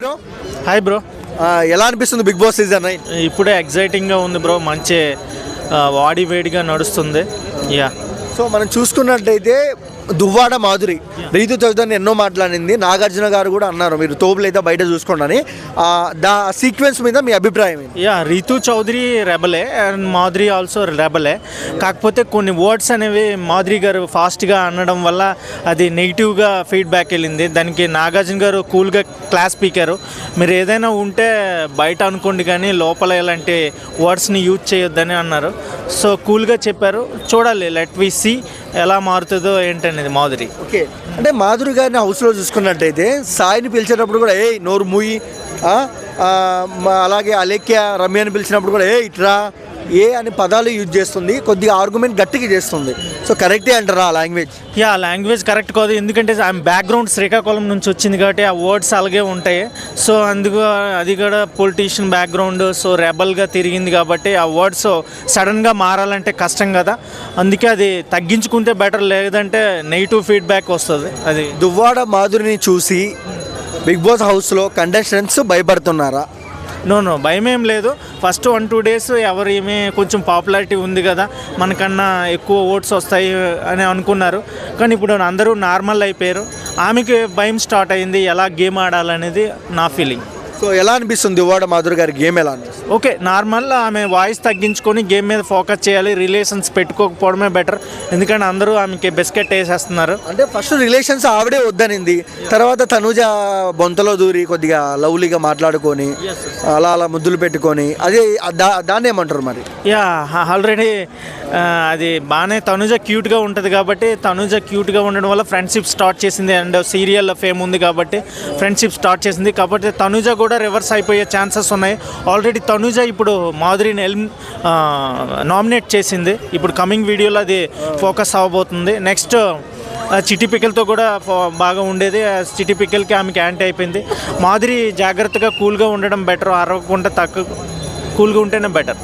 Bro. Hi bro. ఎలా అనిపిస్తుంది big boss season 9? ఇప్పుడే ఎగ్జైటింగ్గా ఉంది బ్రో. మంచి వాడి వేడిగా నడుస్తుంది. యా. సో మనం చూసుకున్నట్టయితే దువ్వాడ మాధురి రీతు చౌదరిని ఎన్నో మాట్లాడింది. నాగార్జున గారు కూడా అన్నారు మీరు తోపులు అయితే బయట చూసుకోండి అని. సీక్వెన్స్ మీద మీ అభిప్రాయం ఏంటి? యా, రీతు చౌదరి రెబలే అండ్ మాధురి ఆల్సో రెబలే. కాకపోతే కొన్ని వర్డ్స్ అనేవి మాధురి గారు ఫాస్ట్గా అనడం వల్ల అది నెగిటివ్గా ఫీడ్బ్యాక్ వెళ్ళింది. దానికి నాగార్జున గారు కూల్గా క్లాస్ స్పీకరు, మీరు ఏదైనా ఉంటే బయట అనుకోండి కానీ లోపల ఎలాంటి వర్డ్స్ని యూజ్ చేయొద్దని అన్నారు. సో కూల్గా చెప్పారు. చూడాలి, లెట్ వి సీ ఎలా మారుతుందో ఏంటనేది మాధురి. ఓకే, అంటే మాధురి గారిని హౌస్లో చూసుకున్నట్టయితే సాయిని పిలిచేటప్పుడు కూడా నోరు మూయి, అలాగే అలేఖ్య రమ్యని పిలిచినప్పుడు కూడా ఇట్రా అని పదాలు యూజ్ చేస్తుంది. కొద్దిగా ఆర్గ్యుమెంట్ గట్టిగా చేస్తుంది. సో కరెక్టే అంటారా ఆ లాంగ్వేజ్? యా, లాంగ్వేజ్ కరెక్ట్ కాదు. ఎందుకంటే ఆమె బ్యాక్గ్రౌండ్ శ్రీకాకుళం నుంచి వచ్చింది కాబట్టి ఆ వర్డ్స్ అలాగే ఉంటాయి. సో అందుకు అది కూడా పొలిటీషియన్ బ్యాక్గ్రౌండ్, సో రెబల్గా తిరిగింది కాబట్టి ఆ వర్డ్స్ సడన్గా మారాలంటే కష్టం కదా. అందుకే అది తగ్గించుకుంటే బెటర్, లేదంటే నెగిటివ్ ఫీడ్బ్యాక్ వస్తుంది. అది దువ్వాడ మాధురిని చూసి బిగ్ బాస్ హౌస్లో కంటెస్టెంట్స్ భయపడుతున్నారా? నో, భయం ఏం లేదు. ఫస్ట్ 1-2 డేస్ ఎవరు ఏమీ కొంచెం పాపులారిటీ ఉంది కదా, మనకన్నా ఎక్కువ ఓట్స్ వస్తాయి అని అనుకున్నారు. కానీ ఇప్పుడు అందరూ నార్మల్ అయిపోయారు. ఆమెకి భయం స్టార్ట్ అయింది ఎలా గేమ్ ఆడాలనేది నా ఫీలింగ్. సో ఎలా అనిపిస్తుంది దువ్వాడ మాధురి గారి గేమ్ ఎలా అనిపిస్తుంది? Okay, normal. ఆమె వాయిస్ తగ్గించుకొని గేమ్ మీద ఫోకస్ చేయాలి. రిలేషన్స్ పెట్టుకోకపోవడమే బెటర్. ఎందుకంటే అందరూ ఆమెకి బిస్కెట్ వేసేస్తున్నారు. అంటే ఫస్ట్ రిలేషన్స్ ఆవిడే వద్దనింది, తర్వాత తనుజ బొంతలో దూరి కొద్దిగా లవ్లీగా మాట్లాడుకొని అలా అలా ముద్దులు పెట్టుకొని అదే దాన్ని ఏమంటారు మరి? యా, ఆల్రెడీ అది బాగానే తనుజ క్యూట్గా ఉంటుంది కాబట్టి, తనుజ క్యూట్గా ఉండడం వల్ల ఫ్రెండ్షిప్ స్టార్ట్ చేసింది. అండ్ సీరియల్ ఫేమ్ ఉంది కాబట్టి ఫ్రెండ్షిప్ స్టార్ట్ చేసింది. కాబట్టి తనుజ కూడా రివర్స్ అయిపోయే ఛాన్సెస్ ఉన్నాయి. ఆల్రెడీ తనుజ ఇప్పుడు మాధురిని నామినేట్ చేసింది. ఇప్పుడు కమింగ్ వీడియోలో అది ఫోకస్ అవ్వబోతుంది. నెక్స్ట్ చిట్టి పిక్కలతో కూడా బాగా ఉండేది. చిట్టి పిక్కలకి ఆమెకి యాంటీ అయిపోయింది. మాధురి జాగ్రత్తగా కూల్గా ఉండడం బెటర్. అరవకుండా కూల్గా ఉంటేనే బెటర్.